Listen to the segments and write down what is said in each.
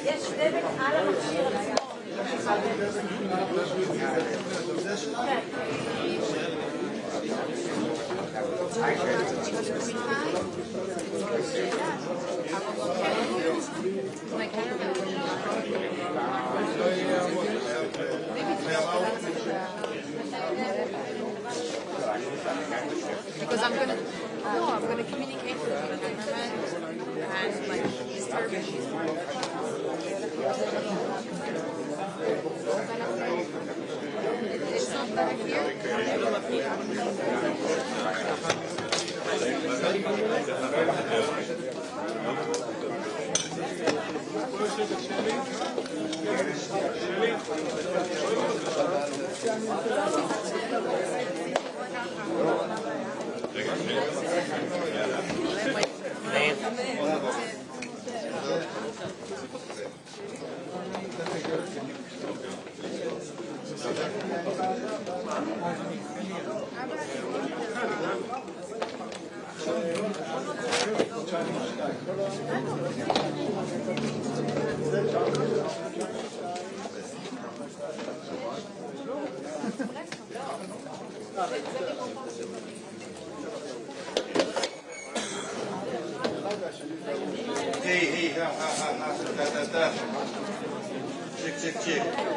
יש דבק על המכשיר עצמו. Because I'm gonna communicate with the government and like disturb it. It's not better here. Hey, da. Check.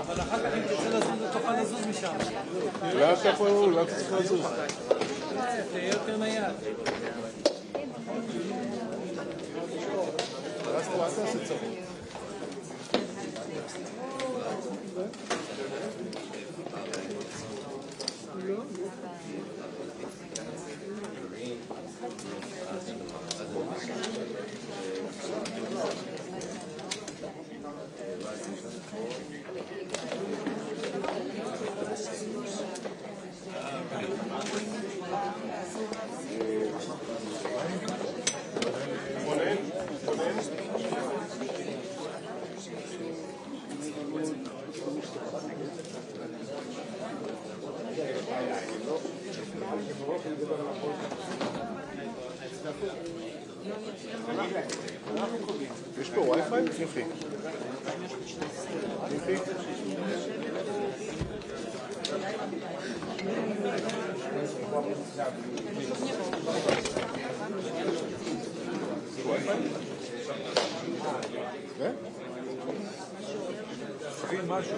אבל אחר כך אם תרצה לזוז, תוכל לזוז משם. לאן אתה יכול? לאן אתה צריך לזוז? תהיה יותר נייד. אז אל תעשה צרות. יש פה וי-פיי? יופי. תבין משהו.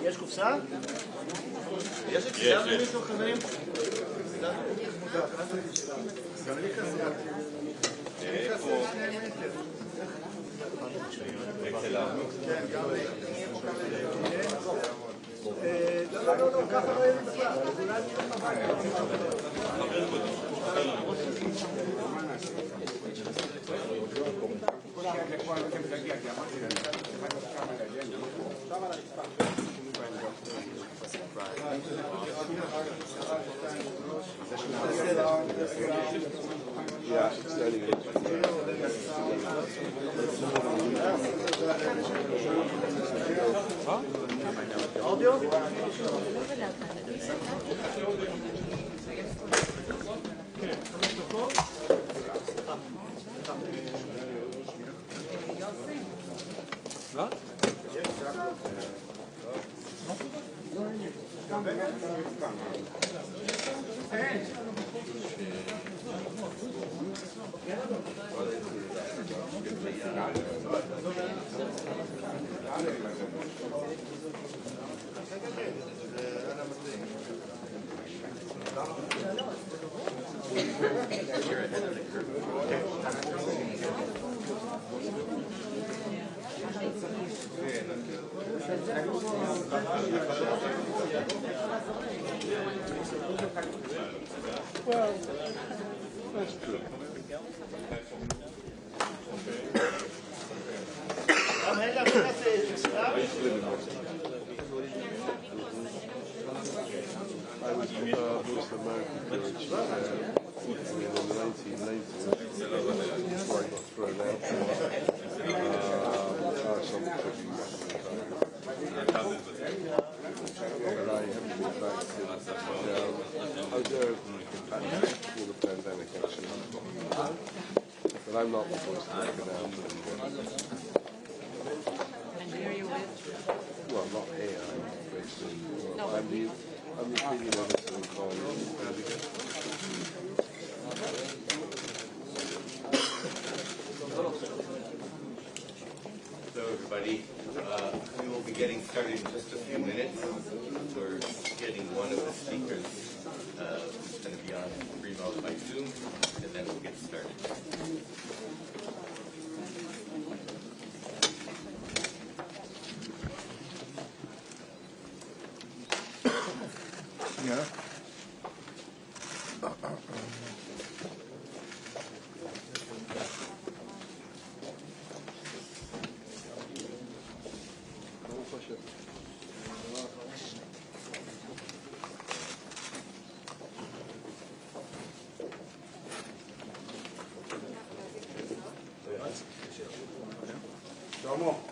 יש קופסה? יש קופסה למישהו חברים? גם לי כזה. כן, גם לי. לא, ככה לא יהיה בכלל. אולי נתחיל audio? Well, that's true. I was North American college in the 1980s before I got thrown out. Someone took me back to the and I haven't been back since. I was there before the pandemic actually. But I'm not the voice of an anthem anymore. And who are you with? Well, not here, I'm based in... I'm the opinion editor in Panelist. Hello, everybody. We will be getting started in just a few minutes. We're getting one of the speakers who's going to be on remote by Zoom, and then we'll get started. Yeah.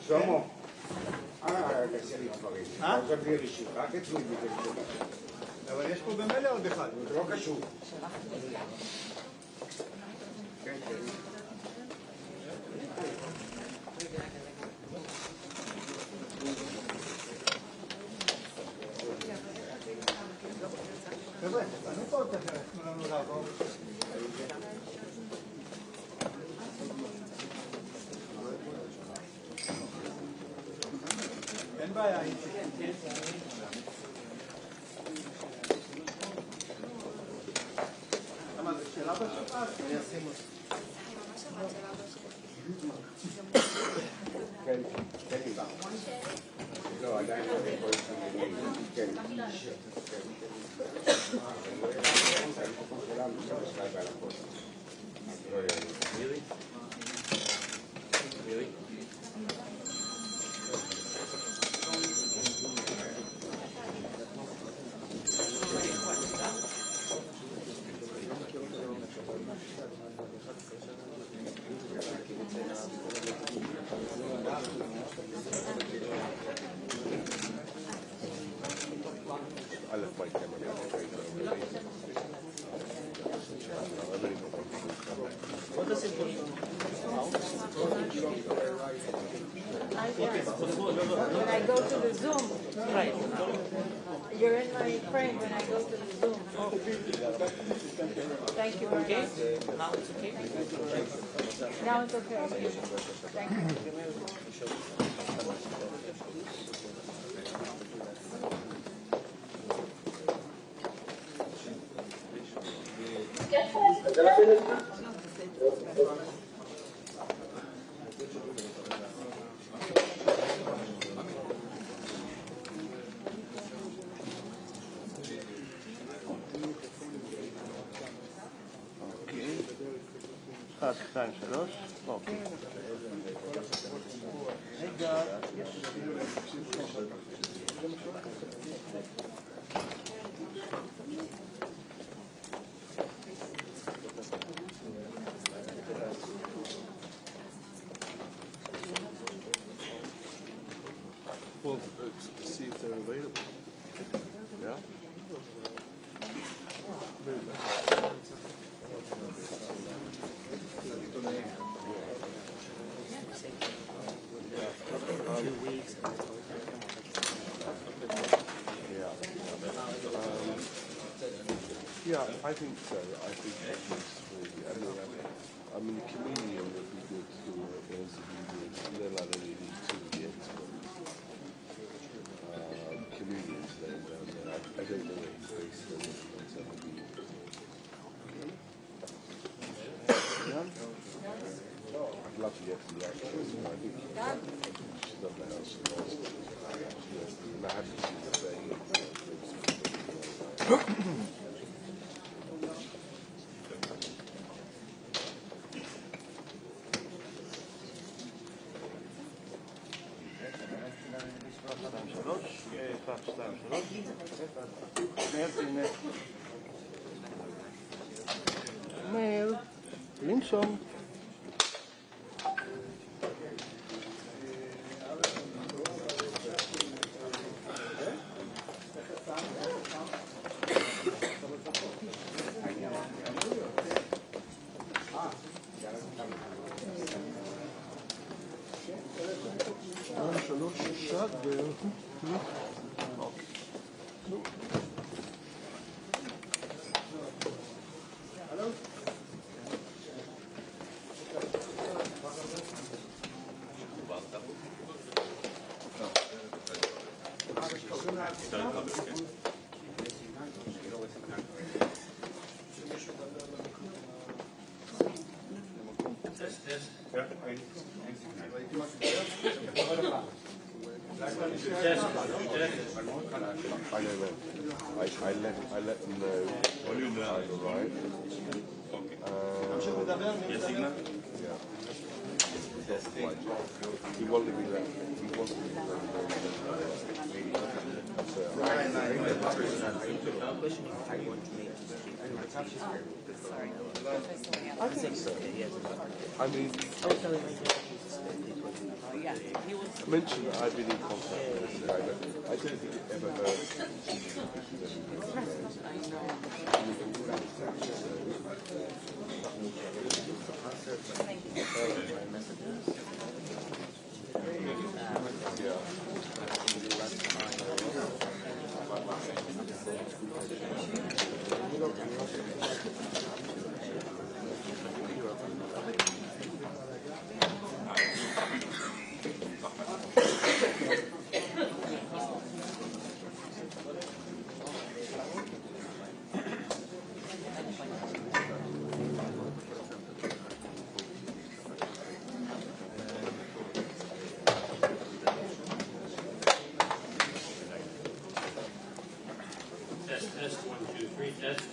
שלמה, תעשה לי דברים. עוזר לי רישום, רק אצלי בגלל. אבל יש פה במילא עוד אחד. זה לא קשור. כן, כן. חבר'ה, תנו פה עוד אחרת, תנו לנו לעבור. אין בעיה, למה זה שאלה בשפה? אני אשים אותה. כן, כן, לא, עדיין לא יכול להיות. כן. Really? When I go to the Zoom, you're in my frame when I go to the Zoom. Thank you very much. Now it's okay? Now it's okay. Thank you. אחת, שתיים, שלוש, אוקיי. רגע, Well, see if they're available. Yeah? Yeah, I think so. I think at least three. I mean, the comedian would be good to do it. There's a good. They'll only need 2 years. Comedians then down there. I don't know where he's based. I'd love to get to the actress. I think she's not the house. And I have to see the thing. אחת, שתיים, שלוש. מאיר, הנה. מאיר, לינשון. שלוש, שעת בערך. I let them know I've arrived. Yeah. He wanted me there. I think so. I mean, mention that I've been in contact with this guy, but I don't think it ever hurts. Test, 1, 2, 3, test.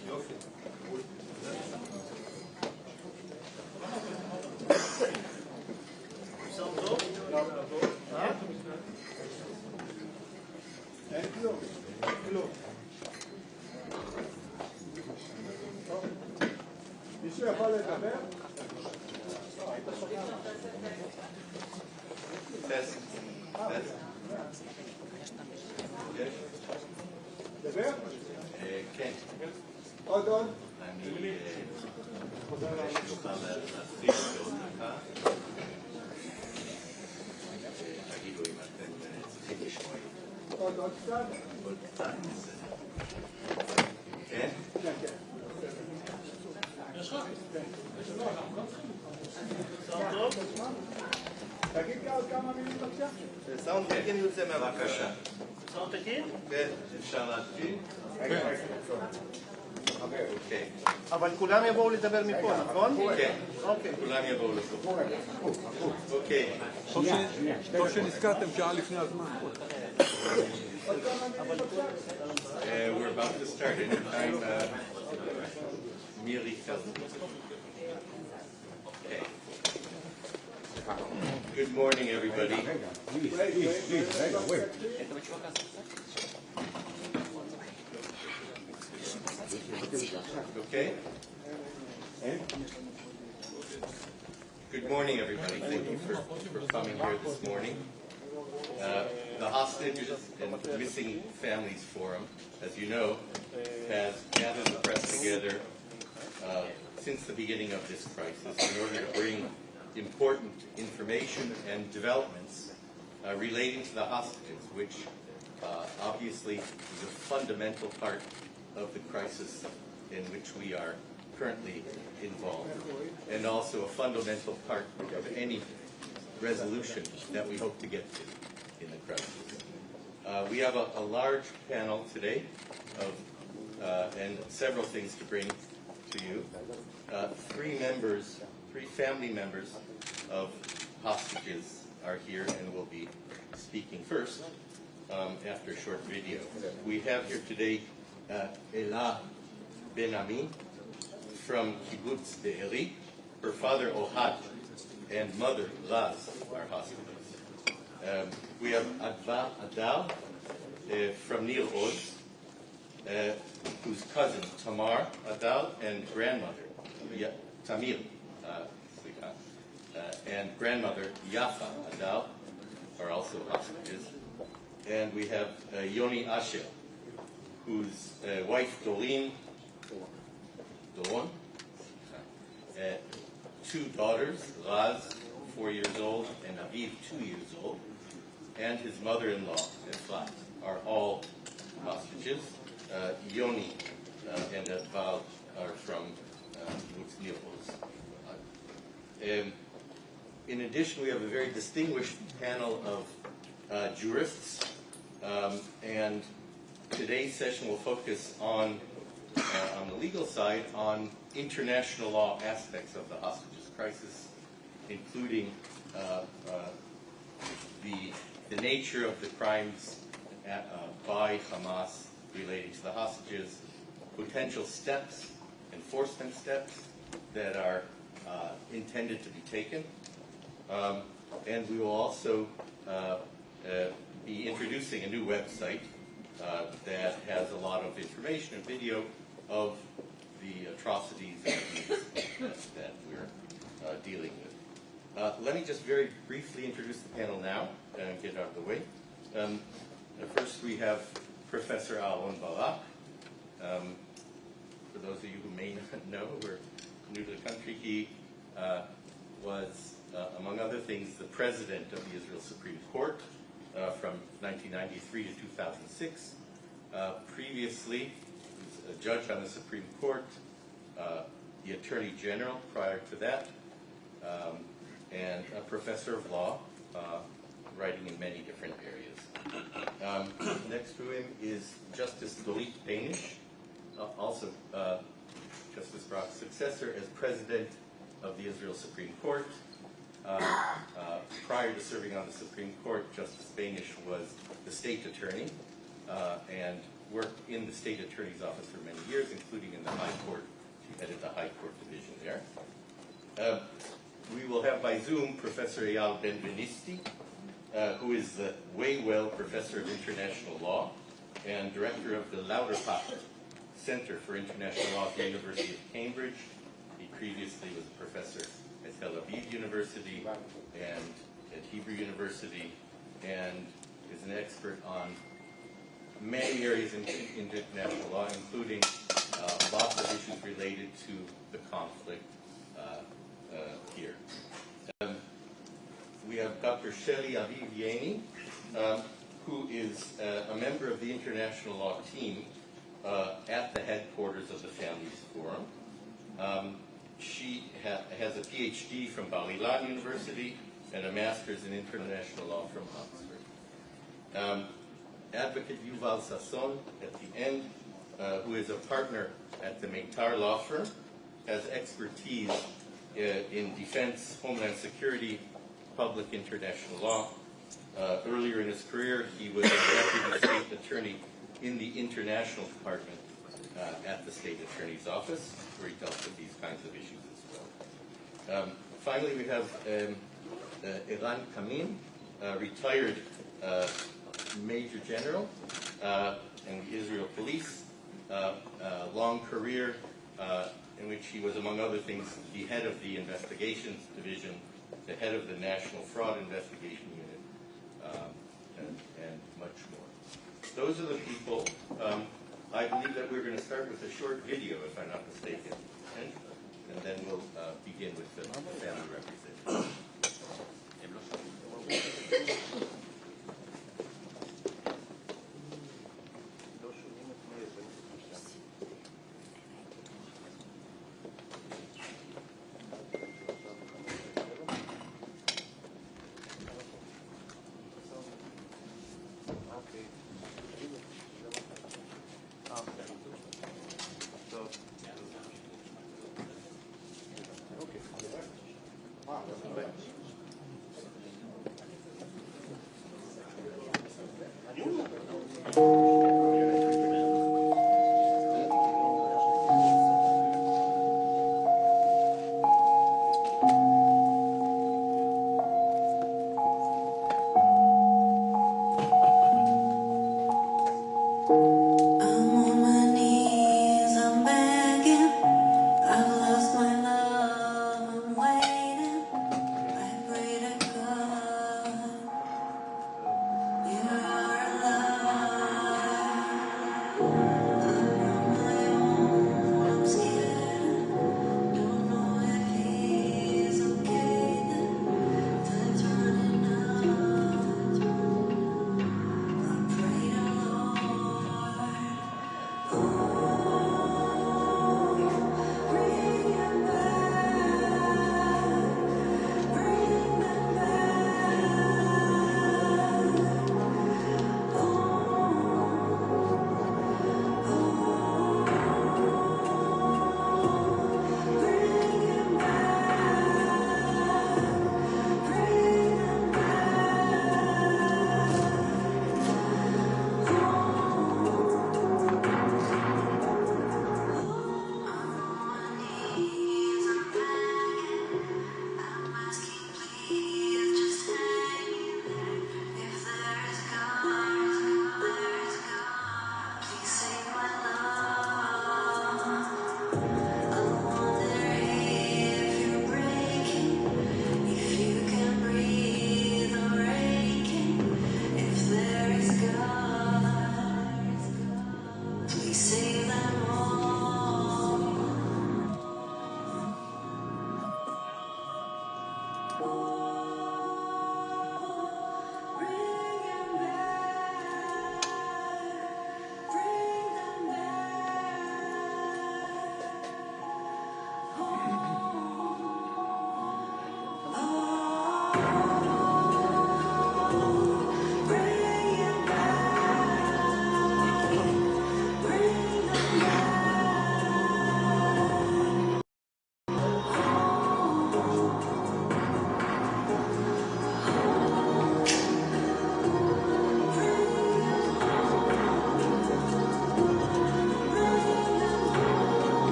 מישהו יכול לדבר? טסט. דבר? כן. עוד? אני נוכל להתחיל בעוד דקה. להגיד כן? תגיד כמה מילים בבקשה. סאונד תקין יוצא מהבקשה. סאונד תקין? כן, אפשר להתחיל? אוקיי. אבל כולם יבואו לדבר מפה, נכון? כן, כולם יבואו לפה. אוקיי. טוב שנזכרתם שעה לפני הזמן. We're about to start anytime Miri tells me. Okay. Good morning, everybody. Okay? Good morning, everybody. Thank you for coming here this morning. The Hostages and Missing Families Forum, as you know, has gathered the press together since the beginning of this crisis in order to bring important information and developments relating to the hostages, which obviously is a fundamental part of the crisis in which we are currently involved, and also a fundamental part of any resolution that we hope to get to in the crisis. We have a large panel today of, and several things to bring to you. Three family members of hostages are here and will be speaking first after a short video. We have here today Ela Ben-Ami from Kibbutz Be'eri. Her father Ohad and mother Raz are hostages. We have Adva Adal from Nir Oz, whose cousin Tamar Adal and grandmother Tamir and grandmother Yafa Adal are also hostages. And we have Yoni Asher, whose wife Doron, two daughters, Raz, 4 years old, and Aviv, 2 years old, and his mother-in-law, Efrat, are all hostages. Yoni and Adval are from Nir-Oz. In addition, we have a very distinguished panel of jurists, and today's session will focus on the legal side, on international law aspects of the hostages crisis, including the nature of the crimes by Hamas relating to the hostages, potential steps, enforcement steps that are intended to be taken, and we will also be introducing a new website that has a lot of information and video of the atrocities and abuse that we're dealing with. Let me just very briefly introduce the panel now and get it out of the way. First, we have Professor Aaron Barak. For those of you who may not know, we're new to the country. He was, among other things, the president of the Israel Supreme Court from 1993 to 2006. Previously, he was a judge on the Supreme Court, the Attorney General prior to that, and a professor of law, writing in many different areas. Next to him is Justice Dorit Benish, also Justice Barak's successor as president of the Israel Supreme Court. Prior to serving on the Supreme Court, Justice Benish was the state attorney and worked in the state attorney's office for many years, including in the High Court. She headed the High Court division there. We will have by Zoom Professor Eyal Ben-Benisti, who is the Waywell Professor of International Law and Director of the Lauterbach Center for International Law at the University of Cambridge. He previously was a professor at Tel Aviv University and at Hebrew University, and is an expert on many areas in international law, including lots of issues related to the conflict here. We have Dr. Shelley Aviv Yeni, who is a member of the international law team at the headquarters of the Families Forum. She has a PhD from Bar-Ilan University and a master's in international law from Oxford. Advocate Yuval Sasson at the end, who is a partner at the Meitar law firm, has expertise in defense, homeland security, public international law. Earlier in his career, he was a deputy state attorney in the international department at the state attorney's office, where he dealt with these kinds of issues as well. Finally, we have Eran Kamin, retired Major General in the Israel Police, long career in which he was, among other things, the head of the investigations division, the head of the National Fraud Investigation Unit, and much more. Those are the people. I believe that we're going to start with a short video, if I'm not mistaken, and then we'll begin with the family representatives.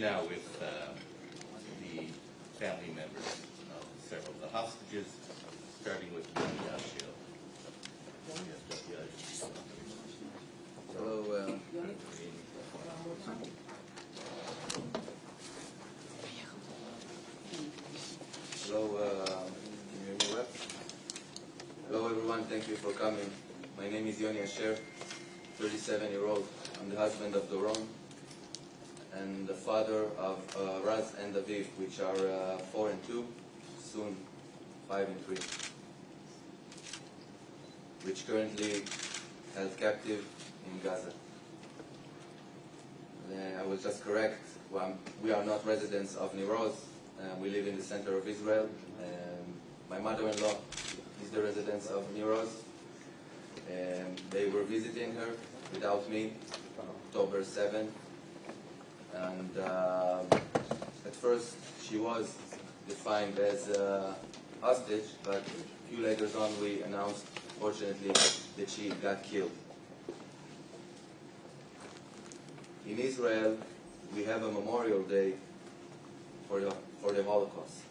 continue now with the family members of several of the hostages, starting with Yoni Ashil. Hello. Hello. Can you hear me well? Hello, everyone. Thank you for coming. My name is Yoni Asher, 37-year-old. I'm the husband of Doron and the father of Raz and Aviv, which are 4 and 2, soon 5 and 3, which currently held captive in Gaza. I will just correct, we are not residents of Niroz. We live in the center of Israel. My mother-in-law is the residence of Niroz. They were visiting her without me, October 7th. And at first she was defined as a hostage, but a few later on we announced, fortunately, that she got killed. In Israel, we have a Memorial Day for the Holocaust.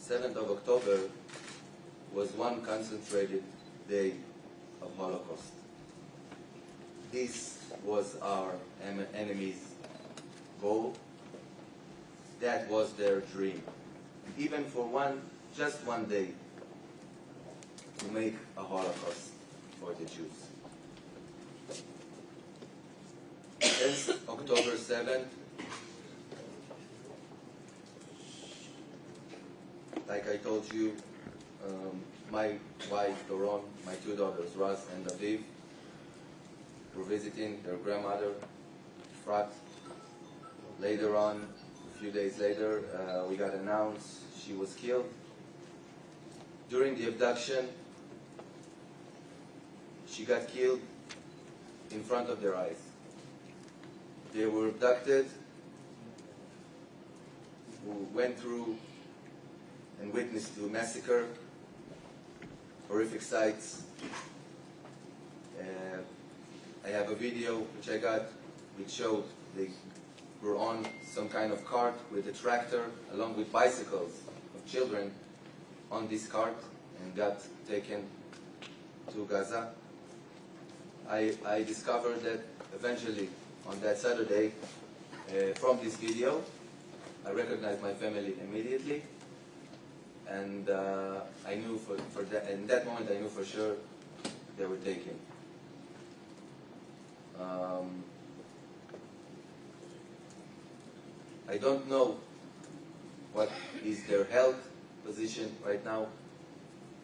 7th of October was one concentrated day of Holocaust. This was our enemy's goal. That was their dream. Even for just one day, to make a Holocaust for the Jews. Since October 7th, like I told you, my wife, Doron, my 2 daughters, Raz and Aviv, were visiting their grandmother, Frat. Later on, a few days later, we got announced she was killed. During the abduction, she got killed in front of their eyes. They were abducted, who went through and witnessed to a massacre, horrific sights. I have a video which I got, which showed they were on some kind of cart with a tractor, along with bicycles of children on this cart, and got taken to Gaza. I discovered that eventually on that Saturday, from this video, I recognized my family immediately, and I knew in that moment I knew for sure they were taken. I don't know what is their health position right now,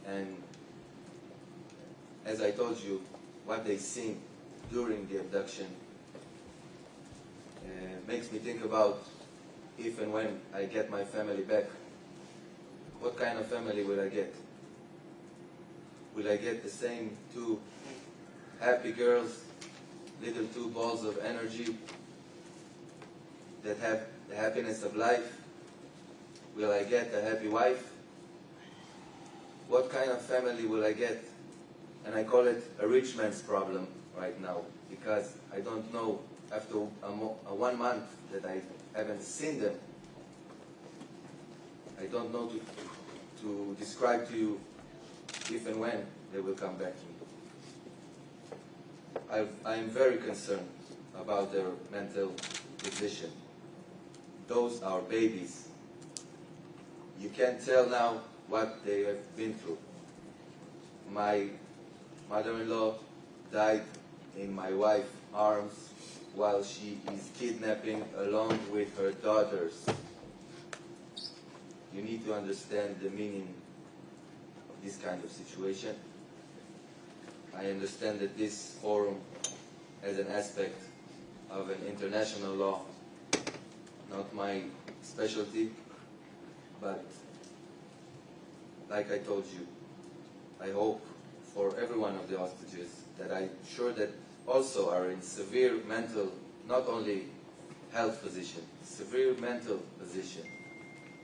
and as I told you, what they seen during the abduction makes me think about if and when I get my family back, what kind of family will I get? Will I get the same 2 happy girls, little 2 balls of energy that have the happiness of life? Will I get a happy wife? What kind of family will I get? And I call it a rich man's problem right now, because I don't know, after 1 month that I haven't seen them, I don't know to describe to you if and when they will come back to me. I am very concerned about their mental position. Those are babies. You can tell now what they have been through. My mother-in-law died in my wife's arms while she is kidnapping along with her daughters. You need to understand the meaning of this kind of situation. I understand that this forum has an aspect of an international law, not my specialty, but like I told you, I hope for every one of the hostages that I'm sure that also are in severe mental, not only health position, severe mental position.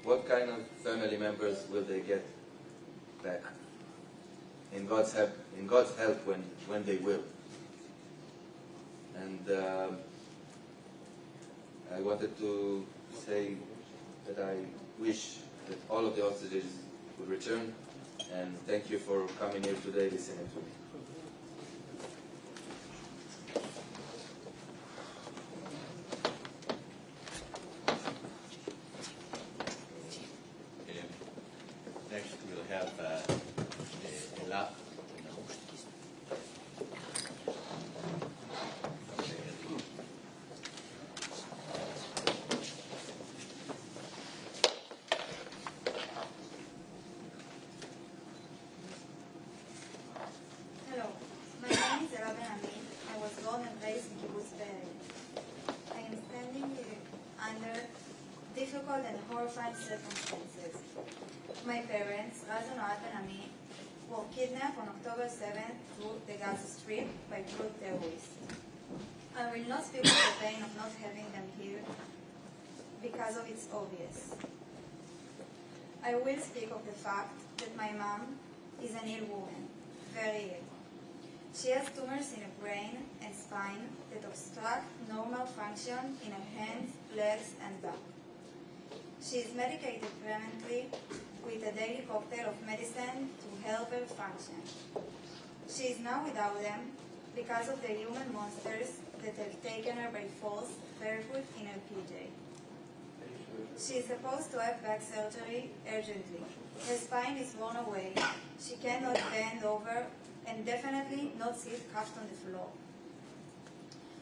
What kind of family members will they get back? In God's help when they will. And I wanted to say that I wish that all of the hostages would return, and thank you for coming here today listening to me. Next, we'll have Ella. Hello, my name is Ella Ben-Ami. I was born and raised in Kibbutz Be'eri. I am standing under difficult and horrifying circumstances. My parents, Raz and Noat Ben-Ami, were kidnapped on October 7th through the Gaza Strip by brutal terrorists. I will not speak of the pain of not having them here because of it's obvious. I will speak of the fact that my mom is an ill woman, very ill. She has tumors in her brain and spine that obstruct normal function in her hands, legs, and back. She is medicated permanently with a daily cocktail of medicine to help her function. She is now without them because of the human monsters that have taken her by force, barefoot in her PJ. She is supposed to have back surgery urgently. Her spine is worn away. She cannot bend over and definitely not sit cuffed on the floor.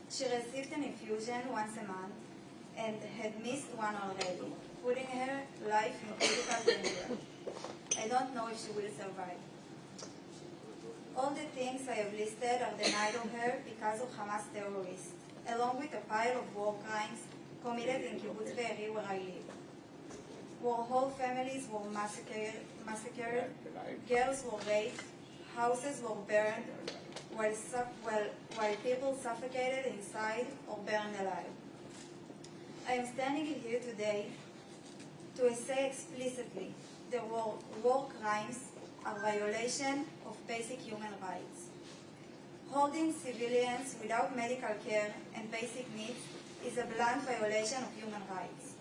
She received an infusion once a month and had missed one already, putting her life in critical danger. I don't know if she will survive. All the things I have listed are denied of her because of Hamas terrorists, along with a pile of war crimes committed in Kibbutz Be'eri where I live. Where whole families were massacred, girls were raped, houses were burned, while people suffocated inside or burned alive. I am standing here today to say explicitly the war crimes are violation of basic human rights. Holding civilians without medical care and basic needs is a blunt violation of human rights.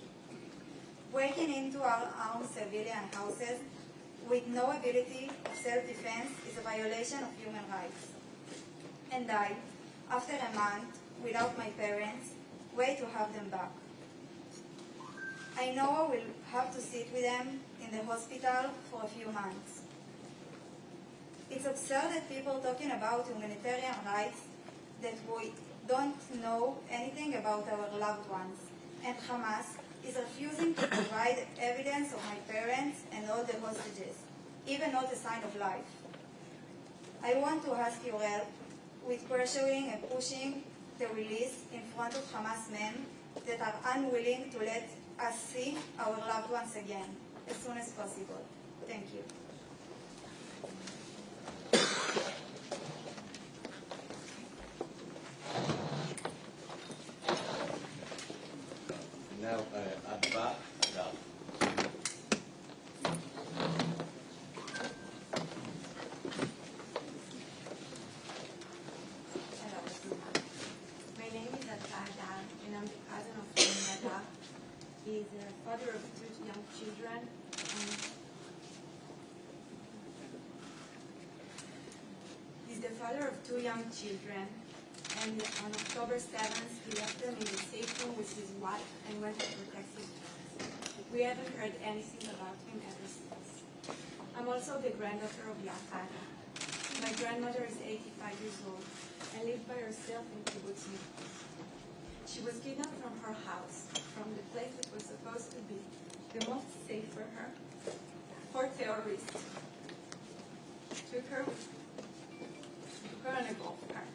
Breaking into our armed civilian houses with no ability of self-defense is a violation of human rights. And I, after a month without my parents, wait to have them back. I know I will have to sit with them in the hospital for a few months. It's absurd that people talking about humanitarian rights that we don't know anything about our loved ones, and Hamas is refusing to provide evidence of my parents and all the hostages, even not a sign of life. I want to ask your help with pressuring and pushing the release in front of Hamas men that are unwilling to let us see our loved ones again as soon as possible. Thank you. Now, Abba, Rab. Hello. My name is Atada, and I'm the cousin of Nada. He's the father of 2 young children. He's the father of 2 young children, and on October 7th, he left them in the safe room with his wife and went to protect his friends. We haven't heard anything about him ever since. I'm also the granddaughter of Yakada. My grandmother is 85 years old and lived by herself in Kibbutz Be'eri. She was kidnapped from her house, from the place that was supposed to be the most safe for her. 4 terrorists took her on a golf cart.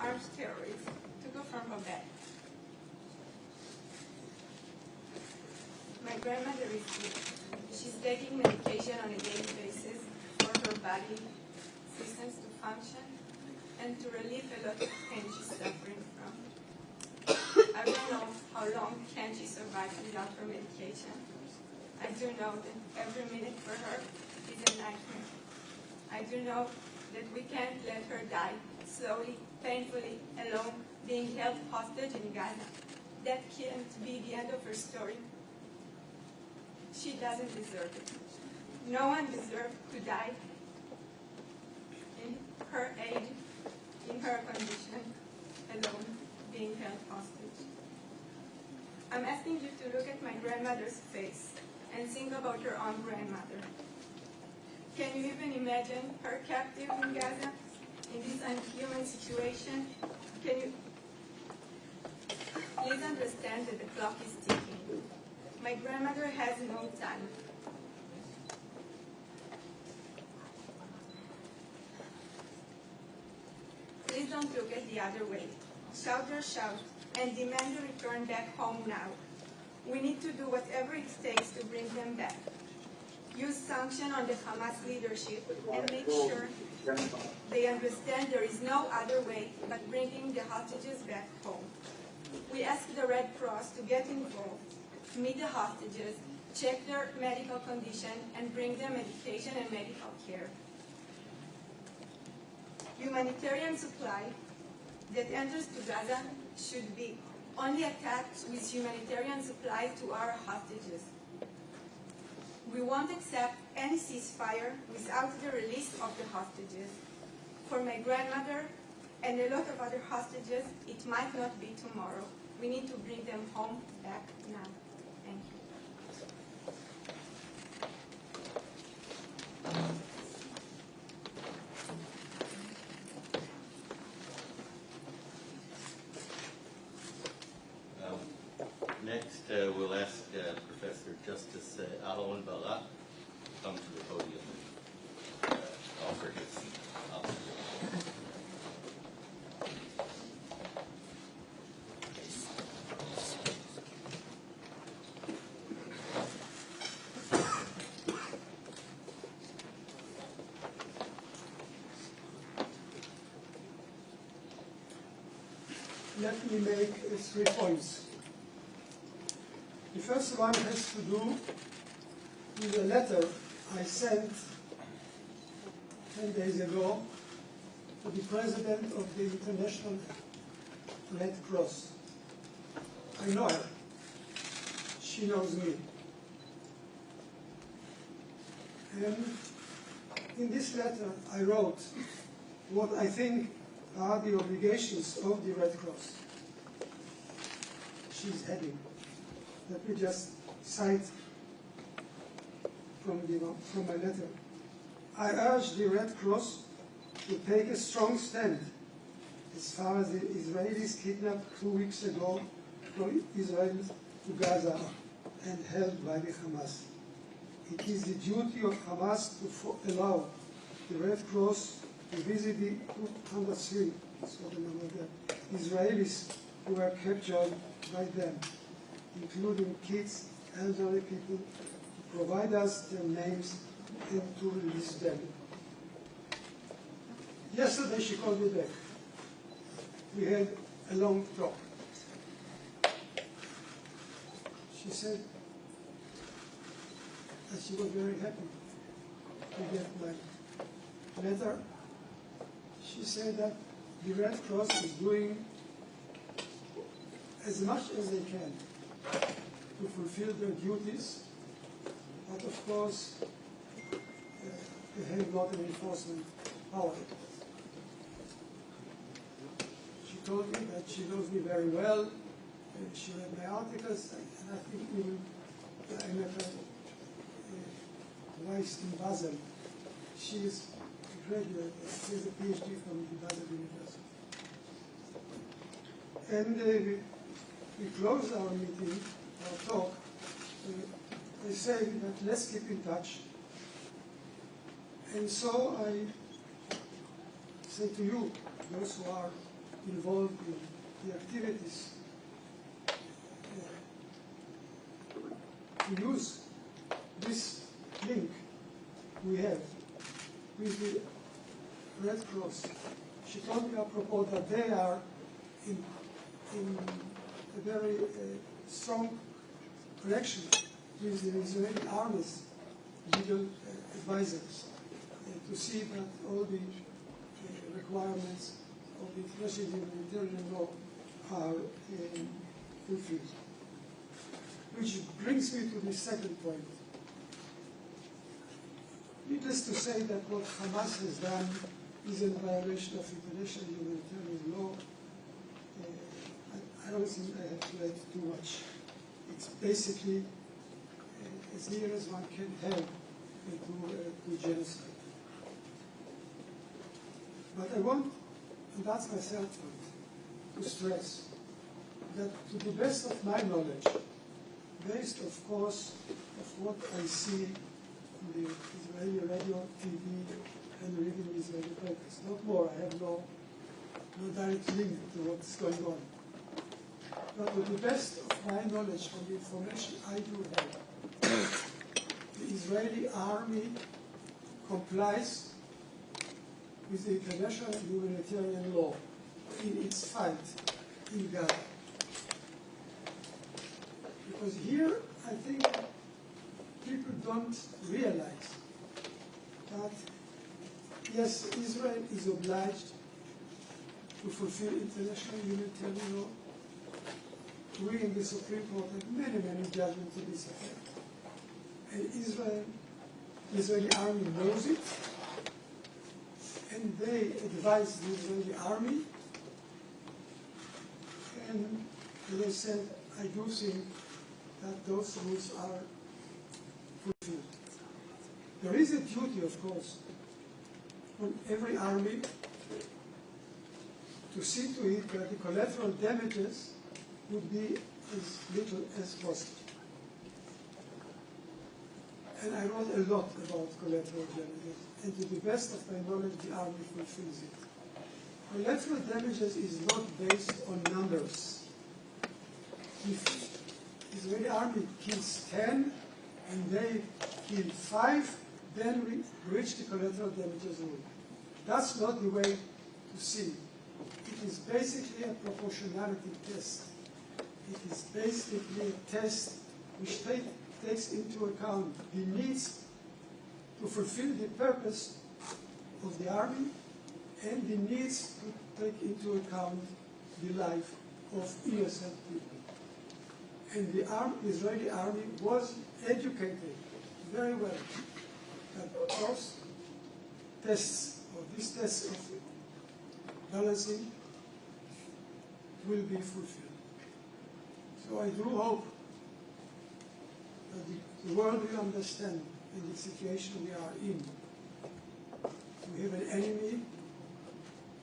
Armed terrorists took her from her bed. My grandmother is ill. She's taking medication on a daily basis for her body systems to function and to relieve a lot of pain she's suffering from. I don't know how long can she survive without her medication. I do know that every minute for her is a nightmare. I do know that we can't let her die slowly, painfully, alone, being held hostage in Gaza. that can't be the end of her story. She doesn't deserve it. No one deserves to die in her age, in her condition, alone, being held hostage. I'm asking you to look at my grandmother's face and think about your own grandmother. Can you even imagine her captive in Gaza in this unhuman situation? Can you please understand that the clock is ticking? My grandmother has no time. Please don't look at the other way. Shout your shout and demand a return back home now. We need to do whatever it takes to bring them back. Use sanction on the Hamas leadership and make sure they understand there is no other way but bringing the hostages back home. We ask the Red Cross to get involved, meet the hostages, check their medical condition, and bring them medication and medical care. Humanitarian supply that enters to Gaza should be only attached with humanitarian supply to our hostages. We won't accept any ceasefire without the release of the hostages. For my grandmother and a lot of other hostages, it might not be tomorrow. We need to bring them home back now. Thank you. Next, we'll ask Professor Justice Aharon Barak to come to the podium and offer his observation. Let me make 3 points. The first one has to do with a letter I sent 10 days ago to the President of the International Red Cross. I know her. She knows me. And in this letter I wrote what I think are the obligations of the Red Cross. She's heading. Let me just cite from my letter. I urge the Red Cross to take a strong stand as far as the Israelis kidnapped 2 weeks ago from Israel to Gaza and held by the Hamas. It is the duty of Hamas to allow the Red Cross to visit the 203 Israelis who were captured by them, including kids, elderly people, to provide us their names and to release them. Yesterday she called me back. We had a long talk. She said that she was very happy to get my letter. She said that the Red Cross is doing as much as they can to fulfill their duties, but of course they have not an enforcement power. She told me that she knows me very well, and she read my articles, and I think I met her twice in Basel. She is a graduate, she has a PhD from the Basel University. And we closed our meeting, our talk, by saying that let's keep in touch. And so I say to you, those who are involved in the activities, to use this link we have with the Red Cross. She told me apropos that they are in a very strong connection with the Israeli Army's legal advisors to see that all the requirements of the international humanitarian law are fulfilled. Which brings me to the second point. Needless to say that what Hamas has done is in violation of international humanitarian law. I don't think I have to add too much. It's basically as near as one can have to genocide. But I want, and that's my third point, to stress that to the best of my knowledge, based of course of what I see on the Israeli radio, TV, and reading the Israeli papers, not more, I have no direct link to what's going on. But to the best of my knowledge from the information I do have, the Israeli army complies with the international humanitarian law in its fight in Gaza. Because here, I think people don't realize that, yes, Israel is obliged to fulfill international humanitarian law. We in the Supreme Court have many, many judgments to this effect. And the Israeli army knows it, and they advise the Israeli army. And as I said, I do think that those rules are fulfilled. There is a duty, of course, on every army to see to it that the collateral damages would be as little as possible. And I wrote a lot about collateral damages, and to the best of my knowledge, the army fulfills it. Collateral damages is not based on numbers. If the Israeli army kills 10 and they kill 5, then we reach the collateral damages rule. That's not the way to see it. It is basically a proportionality test. It is basically a test which takes into account the needs to fulfill the purpose of the army and the needs to take into account the life of innocent people. And the Israeli army was educated very well that those tests, or these tests of balancing, will be fulfilled. So I do hope that the world will understand in the situation we are in. We have an enemy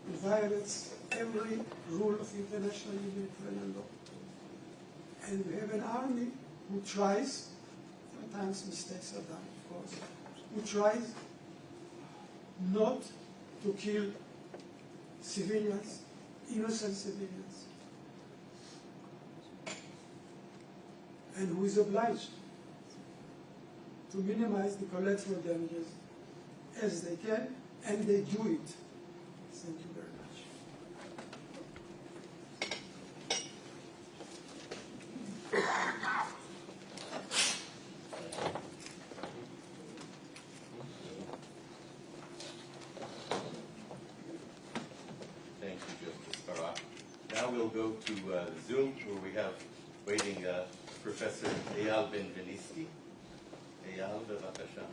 who violates every rule of international humanitarian law. And we have an army who tries, sometimes mistakes are done, of course, who tries not to kill civilians, innocent civilians, and who is obliged to minimize the collateral damages as they can, and they do it. Thank you very much. Thank you, Justice Barak. Now we'll go to Zoom, where we have waiting Professor Eyal Ben-Venisti. Eyal, bevakasha.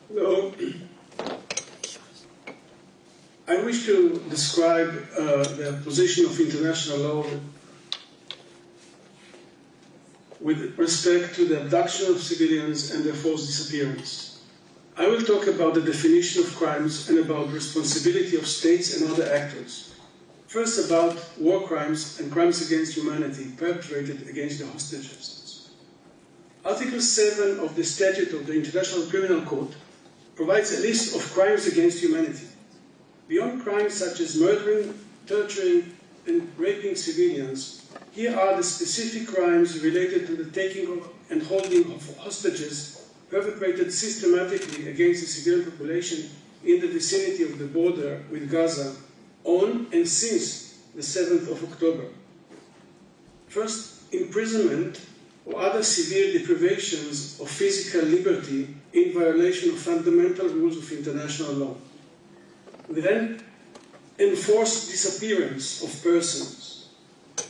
Hello. I wish to describe the position of international law with respect to the abduction of civilians and their forced disappearance. I will talk about the definition of crimes and about responsibility of states and other actors. First, about war crimes and crimes against humanity perpetrated against the hostages. Article 7 of the Statute of the International Criminal Court provides a list of crimes against humanity. Beyond crimes such as murdering, torturing, and raping civilians, here are the specific crimes related to the taking of and holding of hostages perpetrated systematically against the civilian population in the vicinity of the border with Gaza on and since the 7th of October. First, imprisonment or other severe deprivations of physical liberty in violation of fundamental rules of international law. Then, enforced disappearance of persons.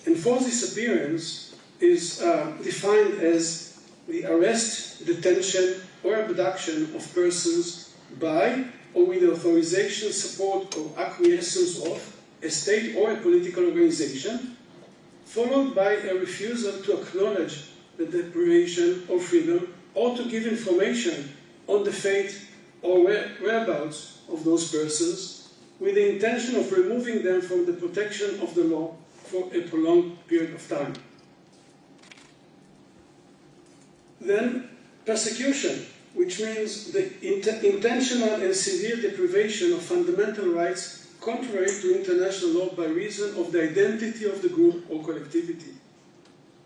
Enforced disappearance is defined as the arrest, detention, or abduction of persons by or with the authorization, support, or acquiescence of a state or a political organization, followed by a refusal to acknowledge the deprivation of freedom or to give information on the fate or whereabouts of those persons with the intention of removing them from the protection of the law for a prolonged period of time. Then, persecution, which means the intentional and severe deprivation of fundamental rights contrary to international law by reason of the identity of the group or collectivity.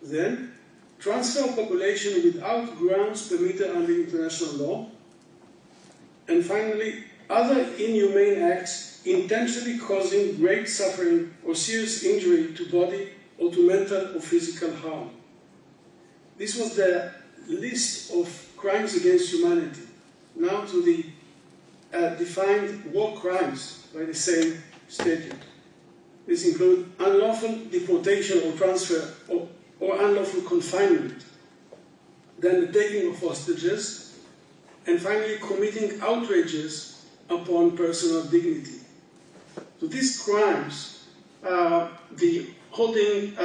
Then, transfer of population without grounds permitted under international law. And finally, other inhumane acts intentionally causing great suffering or serious injury to body or to mental or physical harm. This was the list of crimes against humanity. Now to the defined war crimes by the same statute. These include unlawful deportation or transfer or unlawful confinement, then the taking of hostages, and finally committing outrages upon personal dignity. So these crimes, the holding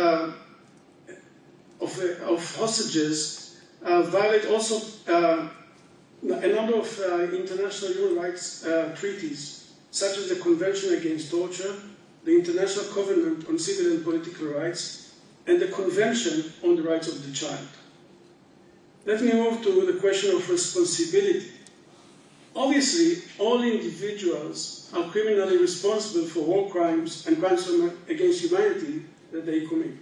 of hostages violate also a number of international human rights treaties, such as the Convention Against Torture, the International Covenant on Civil and Political Rights, and the Convention on the Rights of the Child. Let me move to the question of responsibility. Obviously, all individuals are criminally responsible for war crimes and crimes against humanity that they commit.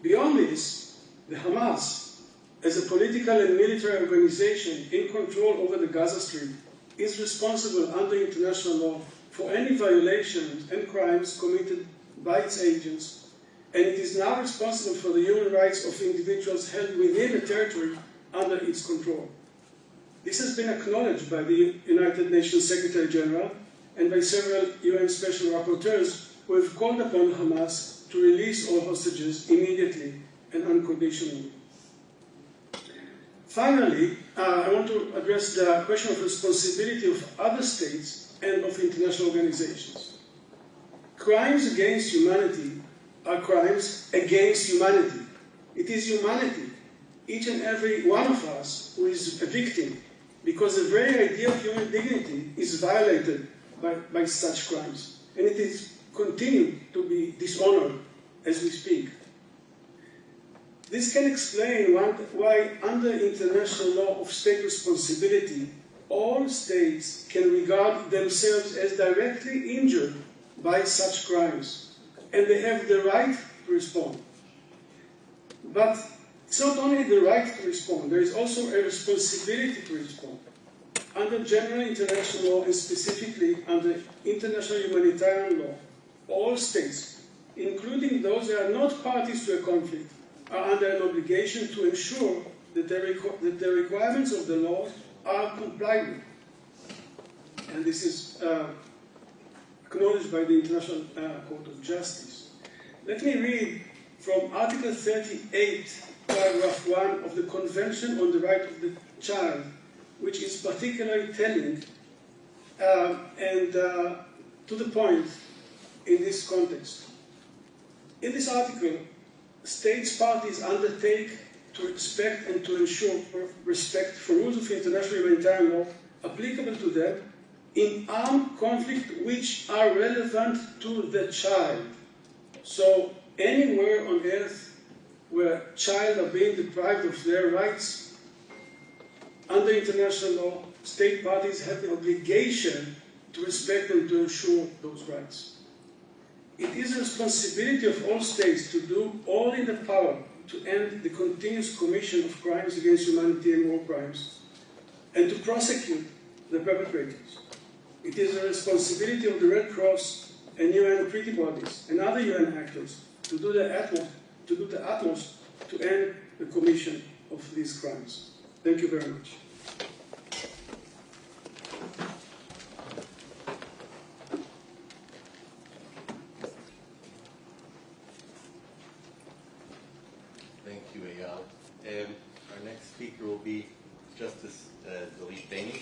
Beyond this, the Hamas, as a political and military organization in control over the Gaza Strip, is responsible under international law for any violations and crimes committed by its agents, and it is now responsible for the human rights of individuals held within the territory under its control. This has been acknowledged by the United Nations Secretary General and by several UN Special Rapporteurs who have called upon Hamas to release all hostages immediately and unconditionally. Finally, I want to address the question of responsibility of other states and of international organizations. Crimes against humanity are crimes against humanity. It is humanity, each and every one of us, who is a victim, because the very idea of human dignity is violated by such crimes, and it is continued to be dishonored as we speak. This can explain why, under international law of state responsibility, all states can regard themselves as directly injured by such crimes, and they have the right to respond. But it's not only the right to respond, there is also a responsibility to respond. Under general international law, and specifically under international humanitarian law, all states, including those that are not parties to a conflict, are under an obligation to ensure that the requirements of the law are complied with. And this is acknowledged by the International Court of Justice. Let me read from Article 38, Paragraph 1 of the Convention on the Right of the Child, which is particularly telling and to the point in this context. In this article, states parties undertake to respect and to ensure respect for rules of international humanitarian law applicable to them in armed conflict which are relevant to the child. So anywhere on earth where children are being deprived of their rights, under international law, state parties have the obligation to respect and to ensure those rights. It is the responsibility of all states to do all in their power to end the continuous commission of crimes against humanity and war crimes, and to prosecute the perpetrators. It is the responsibility of the Red Cross and UN treaty bodies and other UN actors to do the utmost to end the commission of these crimes. Thank you very much. you, Eyal. Our next speaker will be Justice Dalit Bainey.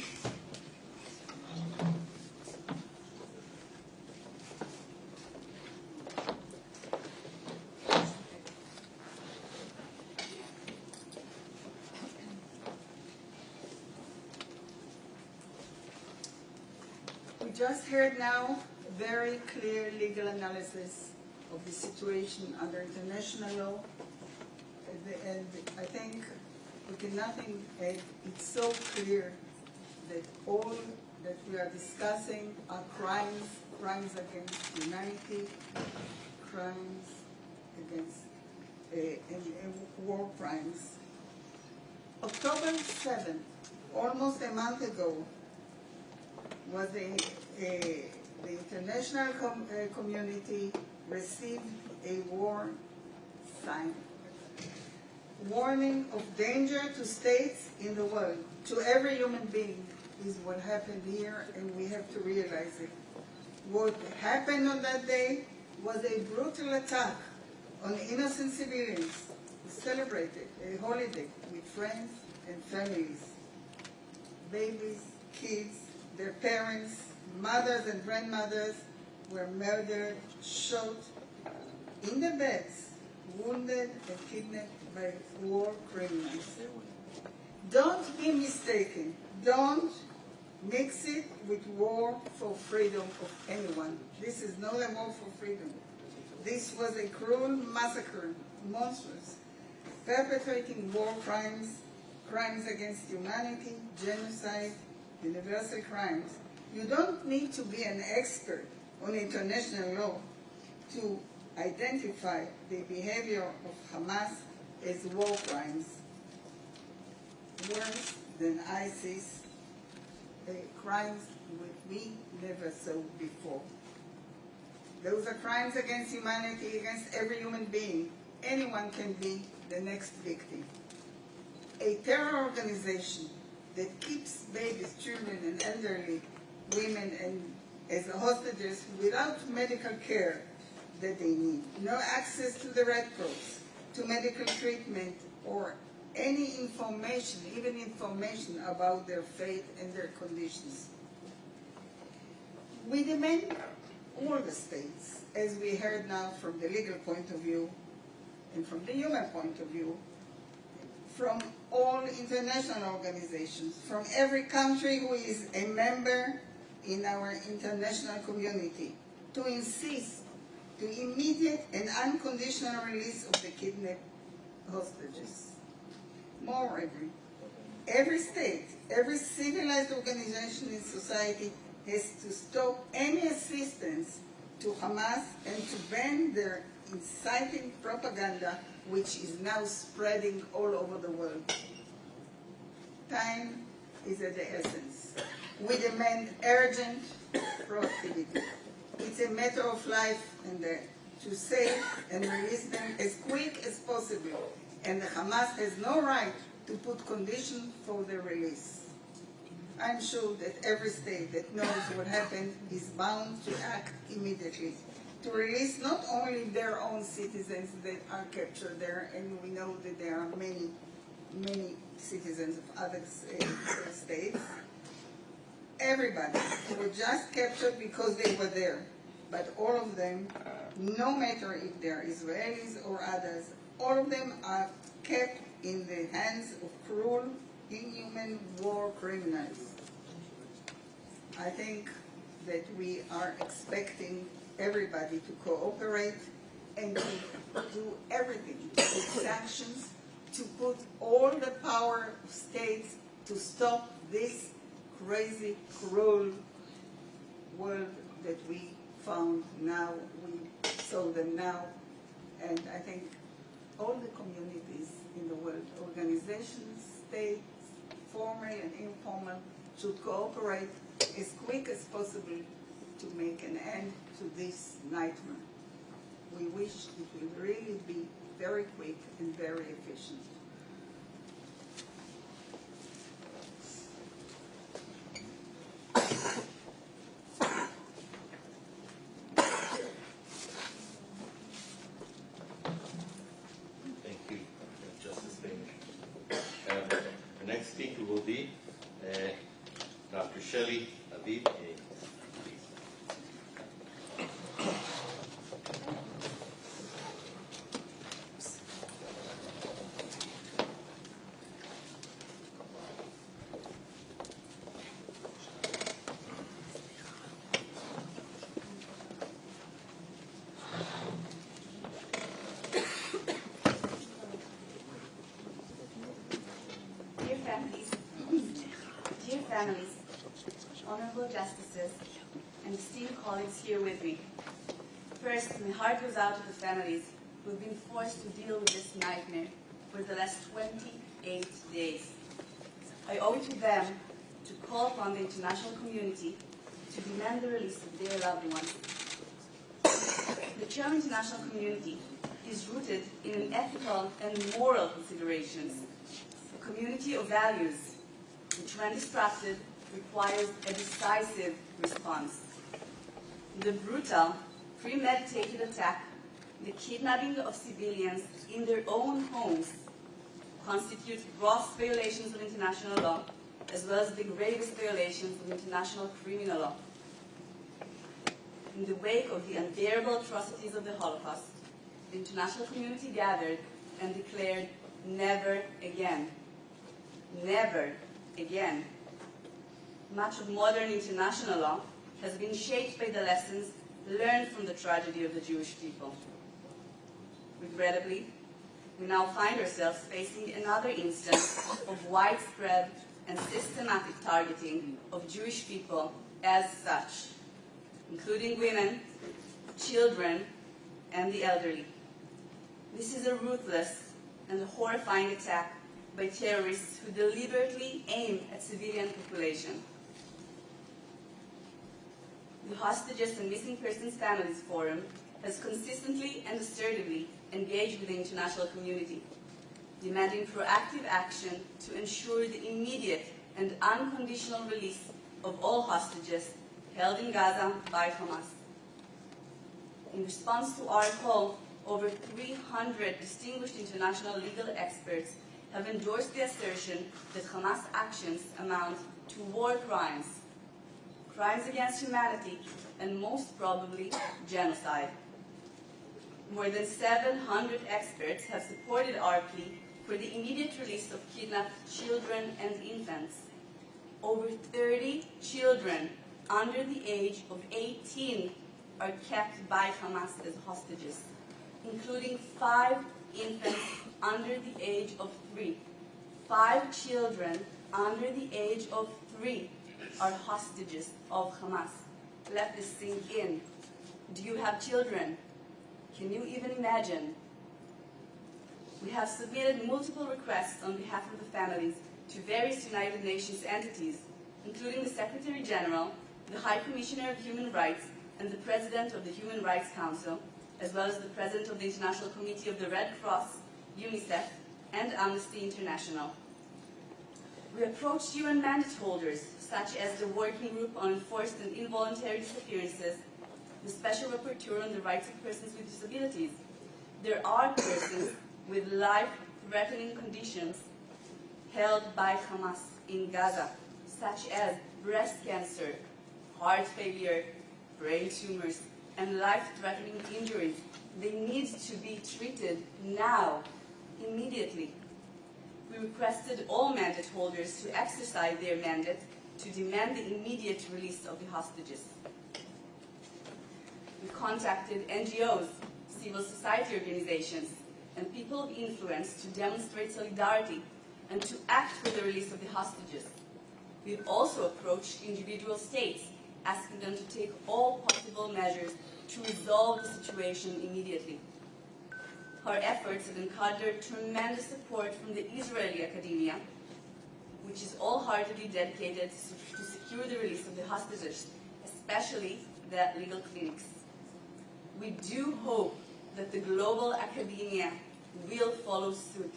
We just heard now very clear legal analysis of the situation under international law, and I think we can nothing add. It's so clear that all that we are discussing are crimes, crimes against humanity, crimes against and war crimes. October 7th, almost a month ago, was the international community received a war sign. Warning of danger to states in the world, to every human being, is what happened here, and we have to realize it. What happened on that day was a brutal attack on innocent civilians who celebrated a holiday with friends and families. Babies, kids, their parents, mothers and grandmothers were murdered, shot in the beds, wounded and kidnapped by war criminals. Don't be mistaken. Don't mix it with war for freedom of anyone. This is not a war for freedom. This was a cruel massacre, monstrous, perpetrating war crimes, crimes against humanity, genocide, universal crimes. You don't need to be an expert on international law to identify the behavior of Hamas as war crimes. Worse than ISIS, crimes we never saw before. Those are crimes against humanity, against every human being. Anyone can be the next victim. A terror organization that keeps babies, children, and elderly women as hostages without medical care that they need. No access to the Red Cross, to medical treatment, or any information, even information about their fate and their conditions. We demand all the states, as we heard now from the legal point of view and from the human point of view, from all international organizations, from every country who is a member in our international community, to insist to immediate and unconditional release of the kidnapped hostages. Moreover, every state, every civilized organization in society has to stop any assistance to Hamas and to ban their inciting propaganda, which is now spreading all over the world. Time is at the essence. We demand urgent proactivity. It's a matter of life and death to save and release them as quick as possible, and the Hamas has no right to put conditions for their release. I'm sure that every state that knows what happened is bound to act immediately to release not only their own citizens that are captured there, and we know that there are many, many citizens of other states, everybody who were just captured because they were there, but all of them, no matter if they're Israelis or others, all of them are kept in the hands of cruel, inhuman war criminals. I think that we are expecting everybody to cooperate and to do everything with sanctions, to put all the power of states to stop this crazy, cruel world that we found now, we saw them now, and I think all the communities in the world, organizations, states, formal and informal, should cooperate as quick as possible to make an end to this nightmare. We wish it will really be very quick and very efficient. Thank you, Dr. Shelley Habib, please. Families, honorable justices, and esteemed colleagues here with me. First, my heart goes out to the families who have been forced to deal with this nightmare for the last 28 days. I owe it to them to call upon the international community to demand the release of their loved ones. The term international community is rooted in ethical and moral considerations, a community of values which, when disrupted, requires a decisive response. The brutal, premeditated attack, the kidnapping of civilians in their own homes, constitute gross violations of international law, as well as the gravest violations of international criminal law. In the wake of the unbearable atrocities of the Holocaust, the international community gathered and declared, never again. Never again. Much of modern international law has been shaped by the lessons learned from the tragedy of the Jewish people. Regrettably, we now find ourselves facing another instance of widespread and systematic targeting of Jewish people as such, including women, children, and the elderly. This is a ruthless and a horrifying attack by terrorists who deliberately aim at civilian population. The Hostages and Missing Persons Families Forum has consistently and assertively engaged with the international community, demanding proactive action to ensure the immediate and unconditional release of all hostages held in Gaza by Hamas. In response to our call, over 300 distinguished international legal experts have endorsed the assertion that Hamas actions amount to war crimes, crimes against humanity, and most probably genocide. More than 700 experts have supported our plea for the immediate release of kidnapped children and infants. Over 30 children under the age of 18 are kept by Hamas as hostages, including 5 infants under the age of 3. 5 children under the age of 3 are hostages of Hamas. Let this sink in. Do you have children? Can you even imagine? We have submitted multiple requests on behalf of the families to various United Nations entities, including the Secretary General, the High Commissioner of Human Rights, and the President of the Human Rights Council, as well as the President of the International Committee of the Red Cross, UNICEF, and Amnesty International. We approached UN mandate holders, such as the Working Group on Enforced and Involuntary Disappearances, the Special Rapporteur on the Rights of Persons with Disabilities. There are persons with life-threatening conditions held by Hamas in Gaza, such as breast cancer, heart failure, brain tumors, and life-threatening injuries. They need to be treated now, immediately. We requested all mandate holders to exercise their mandate to demand the immediate release of the hostages. We contacted NGOs, civil society organizations, and people of influence to demonstrate solidarity and to act for the release of the hostages. We've also approached individual states, asking them to take all possible measures to resolve the situation immediately. Our efforts have encountered tremendous support from the Israeli academia, which is all-heartedly dedicated to secure the release of the hostages, especially the legal clinics. We do hope that the global academia will follow suit.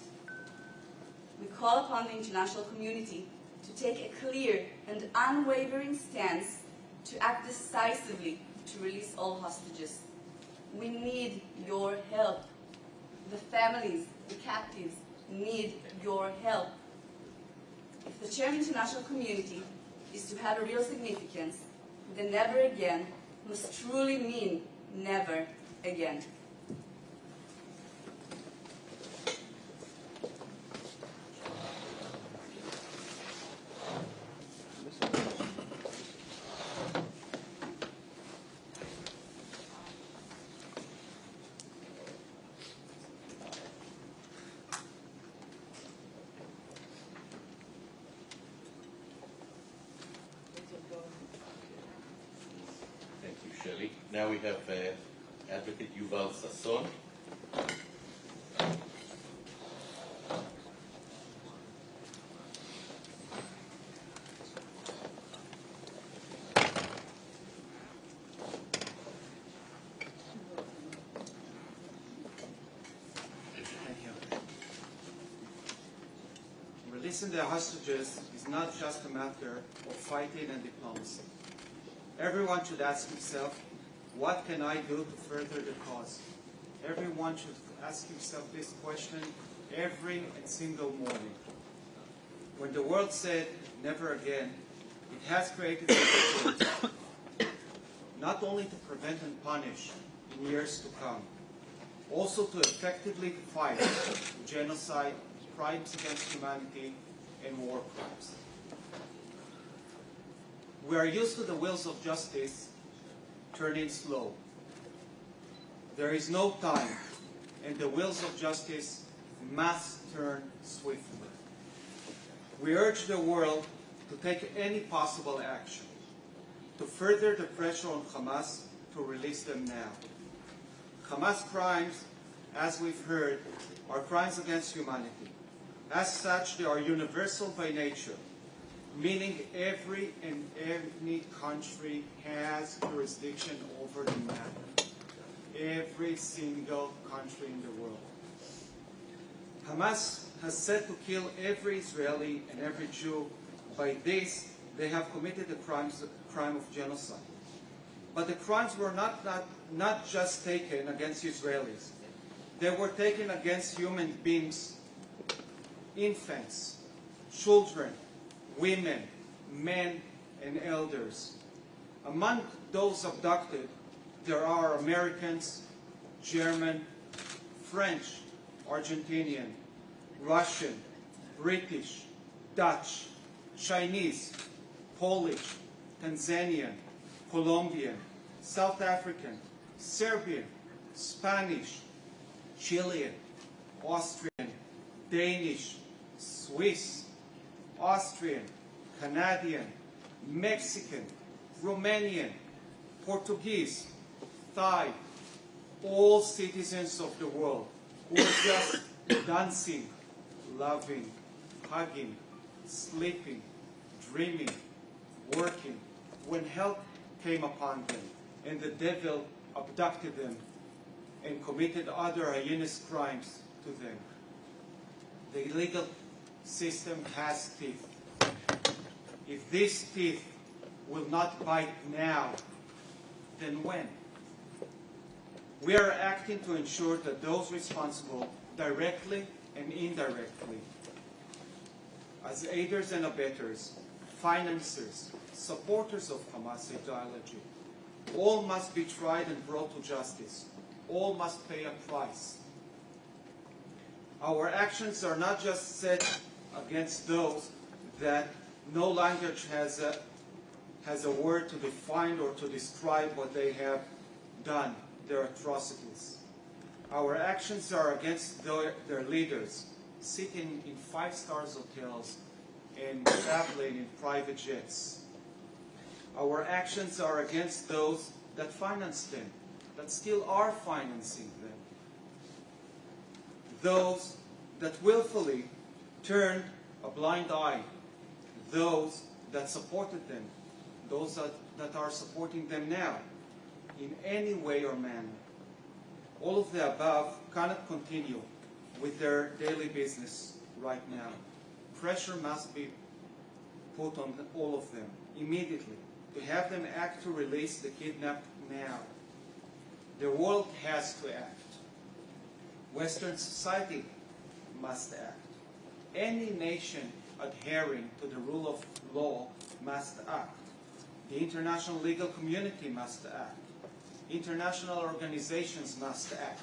We call upon the international community to take a clear and unwavering stance to act decisively to release all hostages. We need your help. The families, the captives, need your help. If the term international community is to have a real significance, then never again must truly mean never again. Thank you, Shelley. Now we have Advocate Yuval Sasson. Thank you. Releasing the hostages is not just a matter of fighting and diplomacy. Everyone should ask himself, what can I do to further the cause? Everyone should ask himself this question every and single morning. When the world said never again, it has created an opportunity not only to prevent and punish in years to come, also to effectively fight genocide, crimes against humanity, and war crimes. We are used to the wheels of justice turning slow. There is no time, and the wheels of justice must turn swiftly. We urge the world to take any possible action to further the pressure on Hamas to release them now. Hamas crimes, as we've heard, are crimes against humanity. As such, they are universal by nature, meaning every and any country has jurisdiction over the matter. Every single country in the world. Hamas has said to kill every Israeli and every Jew. By this, they have committed a crime of genocide. But the crimes were not just taken against Israelis. They were taken against human beings, infants, children, women, men, and elders. Among those abducted, there are Americans, German, French, Argentinian, Russian, British, Dutch, Chinese, Polish, Tanzanian, Colombian, South African, Serbian, Spanish, Chilean, Austrian, Danish, Swiss, Austrian, Canadian, Mexican, Romanian, Portuguese, Thai, all citizens of the world who are just dancing, loving, hugging, sleeping, dreaming, working, when help came upon them and the devil abducted them and committed other heinous crimes to them. The legal system has teeth. If these teeth will not bite now, then when? We are acting to ensure that those responsible, directly and indirectly, as aiders and abettors, financiers, supporters of Hamas ideology, all must be tried and brought to justice. All must pay a price. Our actions are not just set against those that no language has a word to define or to describe what they have done, their atrocities. Our actions are against their leaders, sitting in 5-star hotels and traveling in private jets. Our actions are against those that finance them, that still are financing them. Those that willfully turned a blind eye, those that supported them, those that are supporting them now, in any way or manner. All of the above cannot continue with their daily business right now. Pressure must be put on all of them immediately to have them act to release the kidnapped now. The world has to act. Western society must act. Any nation adhering to the rule of law must act. The international legal community must act. International organizations must act.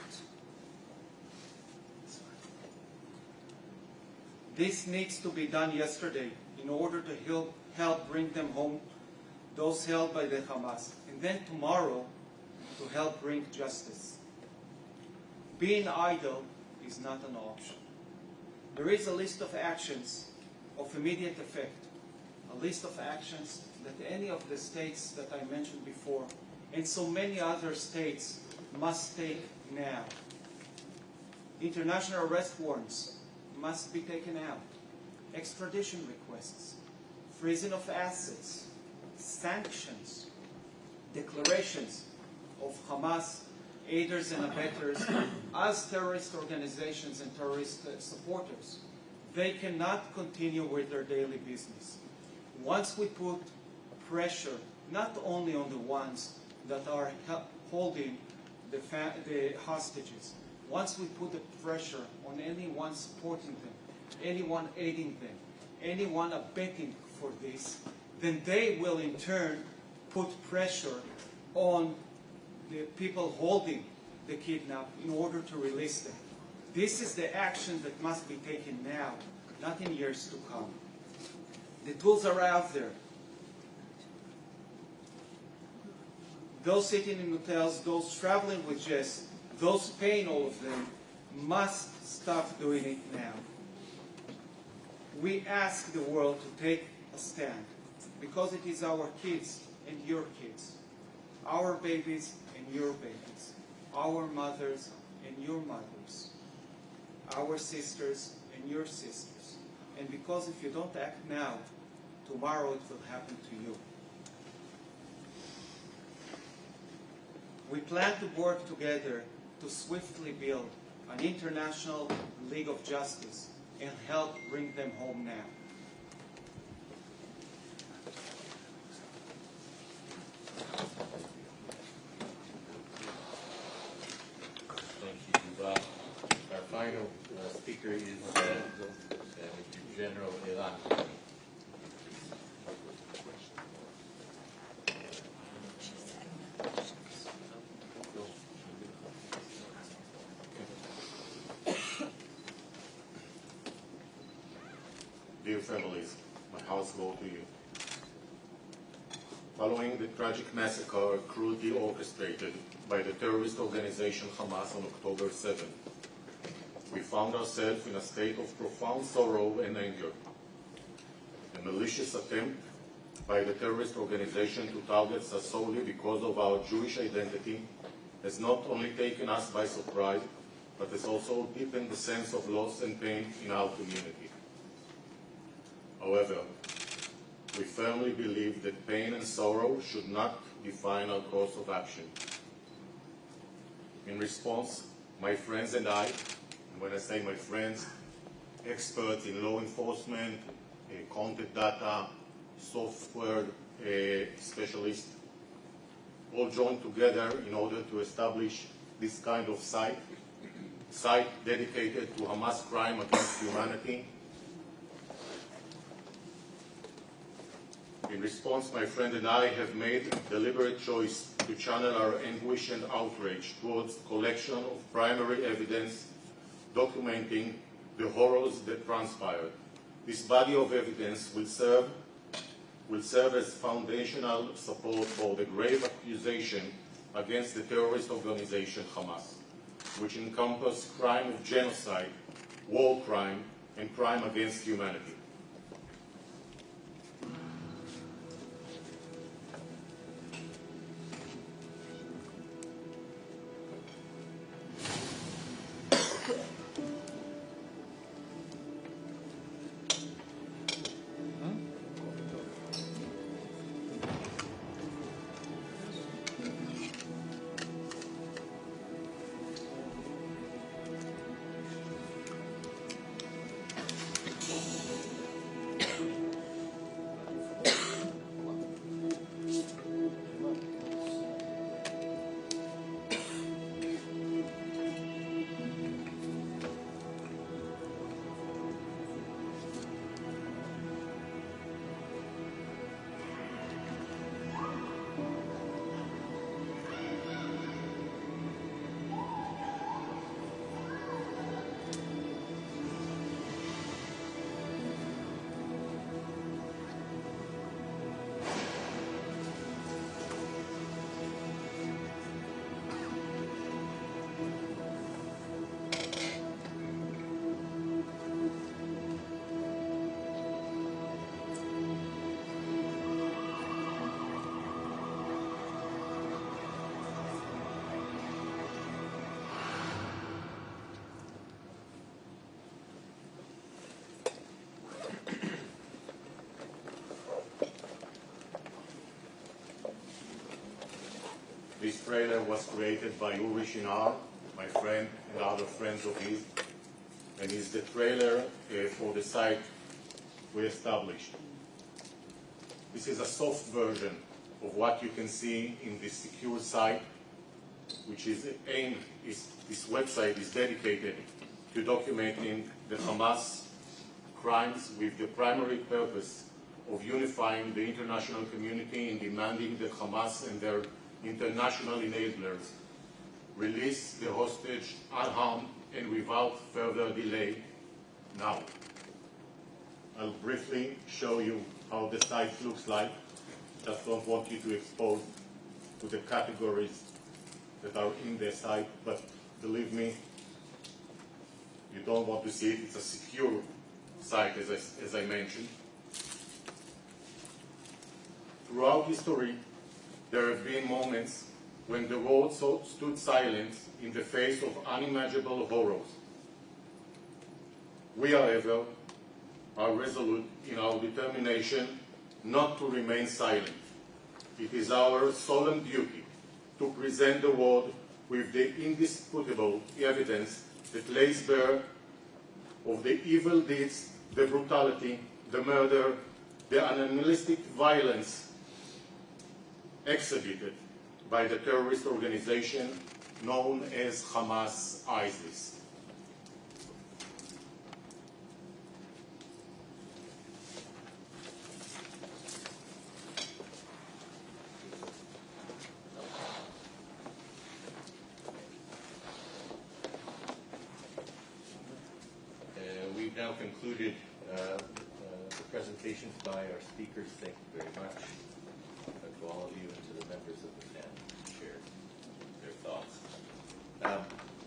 This needs to be done yesterday in order to help bring them home, those held by the Hamas, and then tomorrow to help bring justice. Being idle is not an option. There is a list of actions of immediate effect, a list of actions that any of the states that I mentioned before, and so many other states, must take now. International arrest warrants must be taken out. Extradition requests, freezing of assets, sanctions, declarations of Hamas aiders and abettors as terrorist organizations and terrorist supporters. They cannot continue with their daily business. Once we put pressure not only on the ones that are holding the hostages, once we put the pressure on anyone supporting them, anyone aiding them, anyone abetting for this, then they will in turn put pressure on the people holding the kidnapped in order to release them. This is the action that must be taken now, not in years to come. The tools are out there. Those sitting in hotels, those traveling with jets, those paying all of them, must stop doing it now. We ask the world to take a stand, because it is our kids and your kids, our babies and your babies, our mothers and your mothers, our sisters and your sisters. And because if you don't act now, tomorrow it will happen to you. We plan to work together to swiftly build an international League of Justice and help bring them home now. Thank you. Our final speaker is General Iran. Dear families, my hearts go to you. Following the tragic massacre crudely orchestrated by the terrorist organization Hamas on October 7, we found ourselves in a state of profound sorrow and anger. A malicious attempt by the terrorist organization to target us solely because of our Jewish identity has not only taken us by surprise, but has also deepened the sense of loss and pain in our community. However, we firmly believe that pain and sorrow should not define our course of action. In response, my friends and I, and when I say my friends, experts in law enforcement, content data, software specialists, all joined together in order to establish this kind of site dedicated to Hamas crime against humanity. In response, my friend and I have made a deliberate choice to channel our anguish and outrage towards collection of primary evidence documenting the horrors that transpired. This body of evidence will serve as foundational support for the grave accusation against the terrorist organization Hamas, which encompass crime of genocide, war crime, and crime against humanity. this trailer was created by Uri Shinar, my friend and other friends of his, and is the trailer for the site we established. This is a soft version of what you can see in this secure site, which is aimed, this website is dedicated to documenting the Hamas crimes with the primary purpose of unifying the international community in demanding that Hamas and their international enablers release the hostage unharmed and without further delay now. I'll briefly show you how the site looks like. Just don't want you to expose to the categories that are in the site, but believe me, you don't want to see it. It's a secure site, as I mentioned. Throughout history, there have been moments when the world stood silent in the face of unimaginable horrors. We, however, are resolute in our determination not to remain silent. It is our solemn duty to present the world with the indisputable evidence that lays bare of the evil deeds, the brutality, the murder, the animalistic violence exhibited by the terrorist organization known as Hamas ISIS. We've now concluded the presentations by our speakers. Thank you very much to all of you and to the members of the panel who shared their thoughts.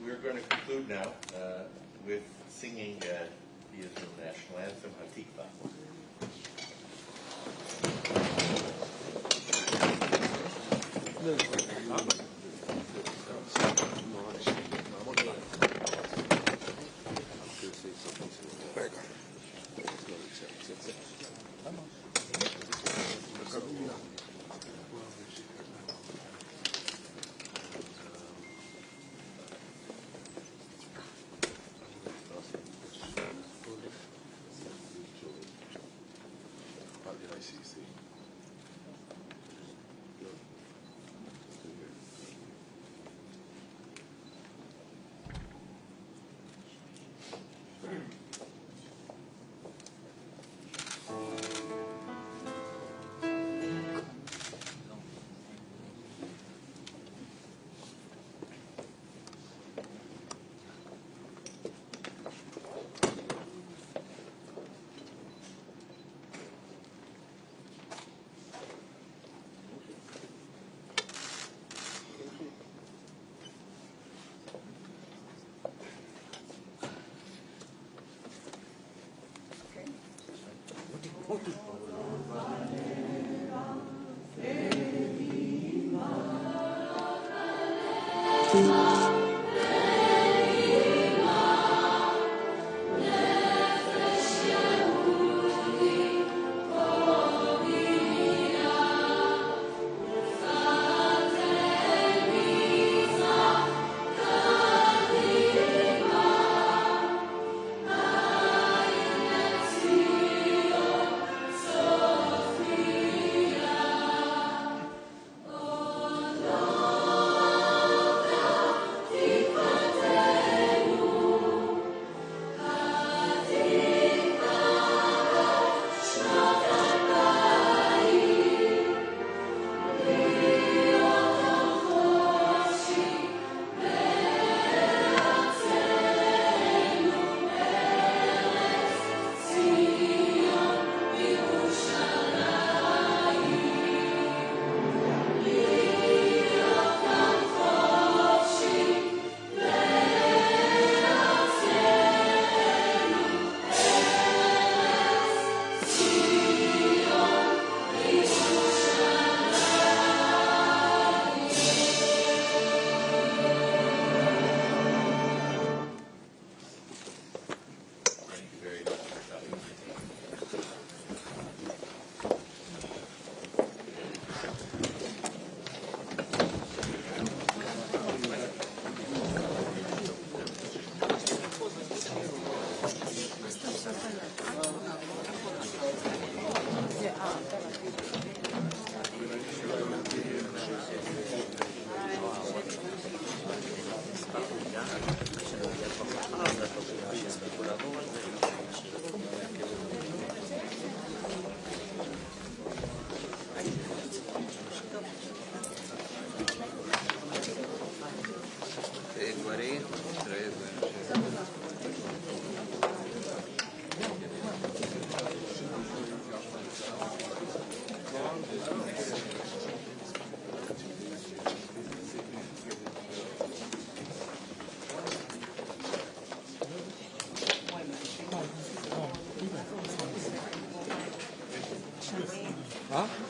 We're going to conclude now with singing the Israel national anthem, Hatikvah. Huh?